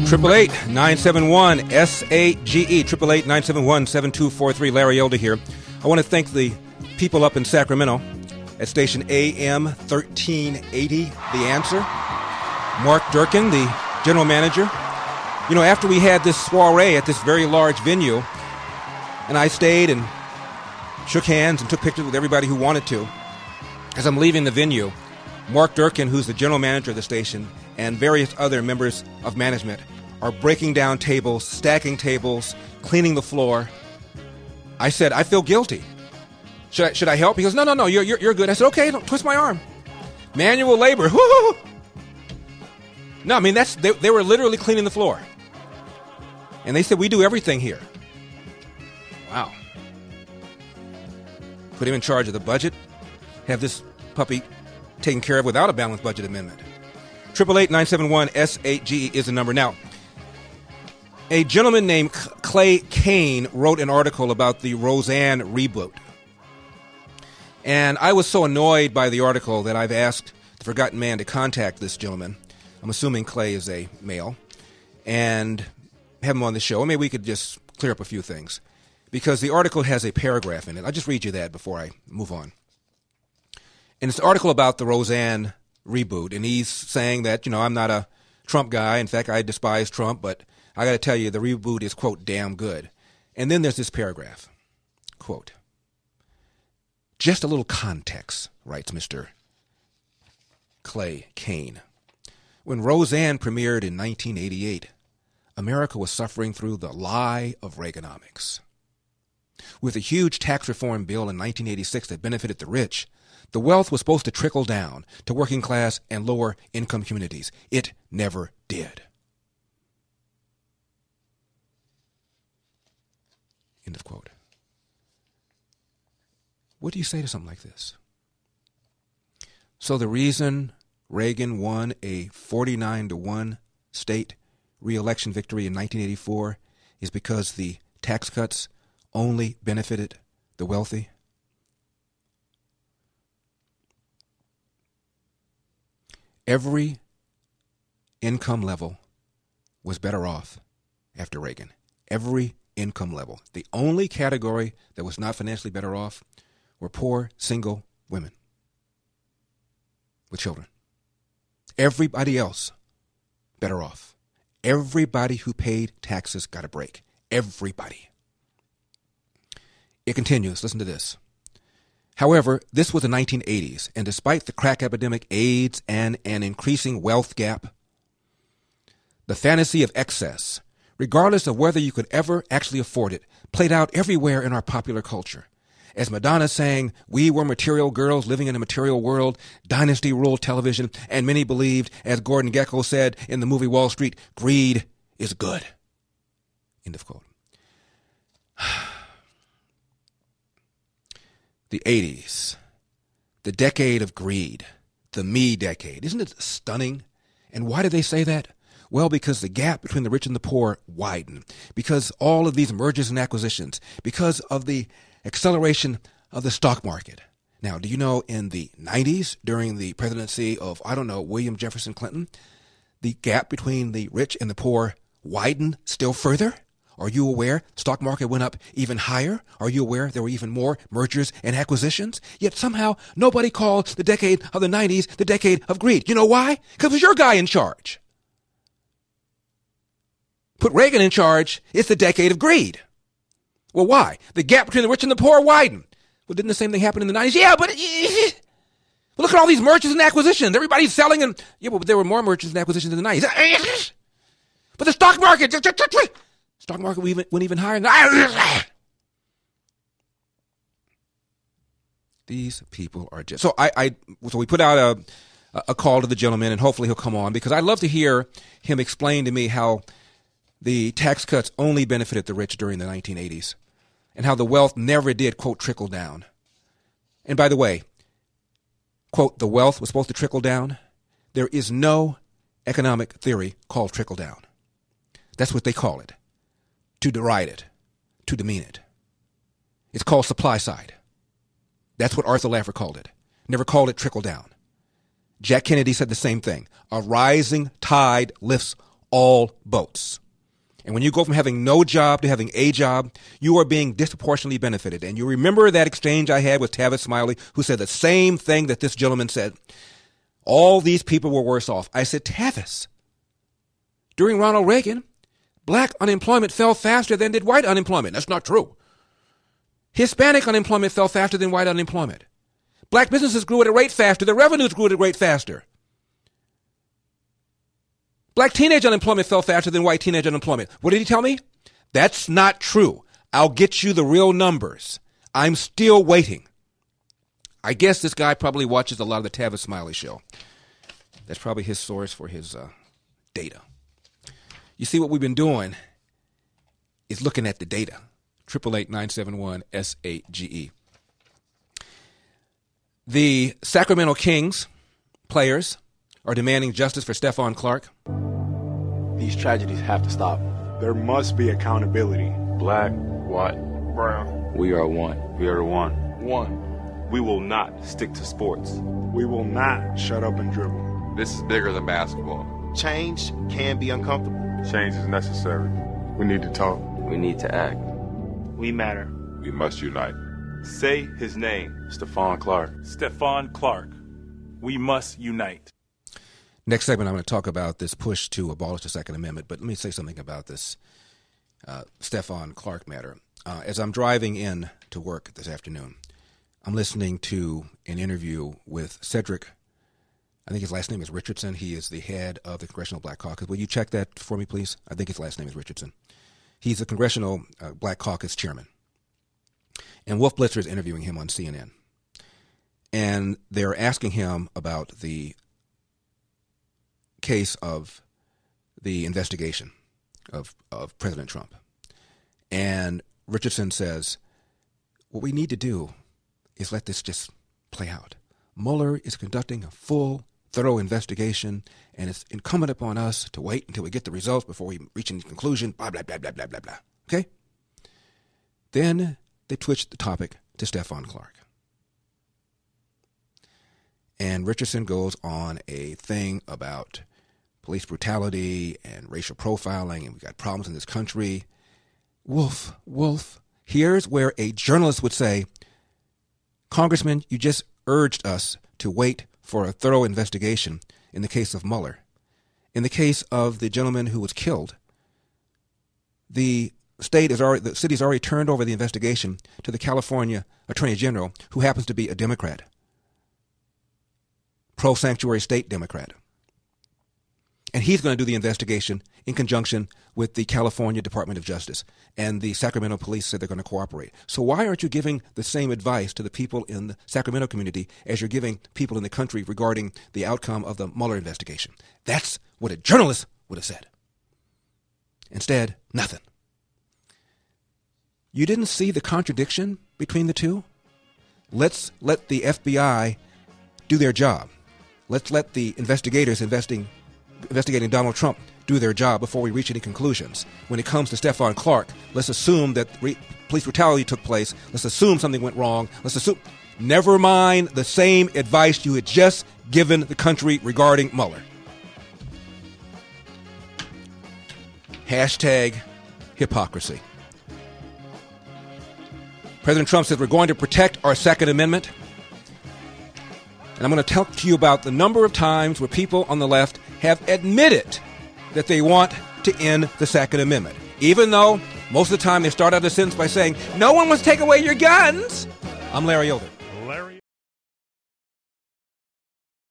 888-971-SAGE, 888-971-7243. Larry Elder here. I want to thank the people up in Sacramento at station AM 1380, The Answer. Mark Durkin, the general manager. You know, after we had this soiree at this very large venue, and I stayed and shook hands and took pictures with everybody who wanted to, as I'm leaving the venue, Mark Durkin, who's the general manager of the station, and various other members of management are breaking down tables, stacking tables, cleaning the floor. I said, I feel guilty. Should I help? He goes, no, you're good. I said, okay, don't twist my arm. Manual labor. Woo! No, I mean, they were literally cleaning the floor. And they said, we do everything here. Wow. Put him in charge of the budget. Have this puppy taken care of without a balanced budget amendment. 888-971-SAGE is the number. Now, a gentleman named Clay Kane wrote an article about the Roseanne reboot. And I was so annoyed by the article that I've asked the Forgotten Man to contact this gentleman. I'm assuming Clay is a male. And have him on the show. Maybe we could just clear up a few things. Because the article has a paragraph in it. I'll just read you that before I move on. And it's an article about the Roseanne reboot. And he's saying that, you know, I'm not a Trump guy. In fact, I despise Trump. But I got to tell you, the reboot is, quote, damn good. And then there's this paragraph. Quote, just a little context, writes Mr. Clay Kane. When Roseanne premiered in 1988, America was suffering through the lie of Reaganomics. With a huge tax reform bill in 1986 that benefited the rich, the wealth was supposed to trickle down to working class and lower income communities. It never did. End of quote. What do you say to something like this? So the reason Reagan won a 49-1 state re-election victory in 1984 is because the tax cuts only benefited the wealthy? Every income level was better off after Reagan. Every income level. The only category that was not financially better off were poor, single women with children. Everybody else better off. Everybody who paid taxes got a break. Everybody. It continues. Listen to this. However, this was the 1980s, and despite the crack epidemic, AIDS, and an increasing wealth gap, the fantasy of excess, regardless of whether you could ever actually afford it, played out everywhere in our popular culture. As Madonna sang, we were material girls living in a material world, dynasty ruled television, and many believed, as Gordon Gekko said in the movie Wall Street, greed is good. End of quote. The 80s, the decade of greed, the me decade. Isn't it stunning? And why do they say that? Well, because the gap between the rich and the poor widened, because all of these mergers and acquisitions, because of the acceleration of the stock market. Now, do you know in the 90s, during the presidency of, William Jefferson Clinton, the gap between the rich and the poor widened still further? Are you aware stock market went up even higher? Are you aware there were even more mergers and acquisitions? Yet somehow nobody called the decade of the 90s the decade of greed. You know why? Because it was your guy in charge. Put Reagan in charge, it's the decade of greed. Well, why? The gap between the rich and the poor widened. Well, didn't the same thing happen in the 90s? Yeah, but look at all these mergers and acquisitions. Everybody's selling and, yeah, but there were more mergers and acquisitions in the 90s. But the stock market went even higher. These people are just... So so we put out a call to the gentleman, and hopefully he'll come on, because I'd love to hear him explain to me how the tax cuts only benefited the rich during the 1980s, and how the wealth never did, quote, trickle down. And by the way, quote, the wealth was supposed to trickle down. There is no economic theory called trickle down. That's what they call it, to deride it, to demean it. It's called supply side. That's what Arthur Laffer called it. Never called it trickle down. Jack Kennedy said the same thing. A rising tide lifts all boats. And when you go from having no job to having a job, you are being disproportionately benefited. And you remember that exchange I had with Tavis Smiley, who said the same thing that this gentleman said. All these people were worse off. I said, Tavis, during Ronald Reagan, black unemployment fell faster than did white unemployment. That's not true. Hispanic unemployment fell faster than white unemployment. Black businesses grew at a rate faster. Their revenues grew at a rate faster. Black teenage unemployment fell faster than white teenage unemployment. What did he tell me? That's not true. I'll get you the real numbers. I'm still waiting. I guess this guy probably watches a lot of the Tavis Smiley show. That's probably his source for his data. You see, what we've been doing is looking at the data. 888-971-SAGE. The Sacramento Kings players are demanding justice for Stephon Clark. These tragedies have to stop. There must be accountability. Black, white, brown. We are one. We are one. One. We will not stick to sports. We will not shut up and dribble. This is bigger than basketball. Change can be uncomfortable. Change is necessary. We need to talk. We need to act. We matter. We must unite. Say his name. Stephon Clark. Stephon Clark. We must unite. Next segment, I'm going to talk about this push to abolish the Second Amendment, but let me say something about this Stephon Clark matter. As I'm driving in to work this afternoon, I'm listening to an interview with Cedric. I think his last name is Richardson. He is the head of the Congressional Black Caucus. Will you check that for me, please? I think his last name is Richardson. He's the Congressional Black Caucus chairman. And Wolf Blitzer is interviewing him on CNN. And they're asking him about the case of the investigation of President Trump. And Richardson says, what we need to do is let this just play out. Mueller is conducting a full, thorough investigation, and it's incumbent upon us to wait until we get the results before we reach any conclusion, blah, blah, blah, blah, blah, blah, blah. Okay? Then they switched the topic to Stephon Clark. And Richardson goes on a thing about police brutality and racial profiling, and we've got problems in this country. Wolf, here's where a journalist would say, Congressman, you just urged us to wait for a thorough investigation in the case of Mueller. In the case of the gentleman who was killed, the city's already turned over the investigation to the California Attorney General, who happens to be a Democrat, pro-sanctuary state Democrat. And he's going to do the investigation in conjunction with the California Department of Justice. And the Sacramento police said they're going to cooperate. So why aren't you giving the same advice to the people in the Sacramento community as you're giving people in the country regarding the outcome of the Mueller investigation? That's what a journalist would have said. Instead, nothing. You didn't see the contradiction between the two? Let's let the FBI do their job. Let's let the investigators investigating Donald Trump do their job before we reach any conclusions. When it comes to Stephon Clark, let's assume that police brutality took place. Let's assume something went wrong. Never mind the same advice you had just given the country regarding Mueller. Hashtag hypocrisy. President Trump says we're going to protect our Second Amendment. And I'm going to talk to you about the number of times where people on the left have admitted that they want to end the Second Amendment. Even though most of the time they start out a sentence by saying, no one wants to take away your guns. I'm Larry Elder.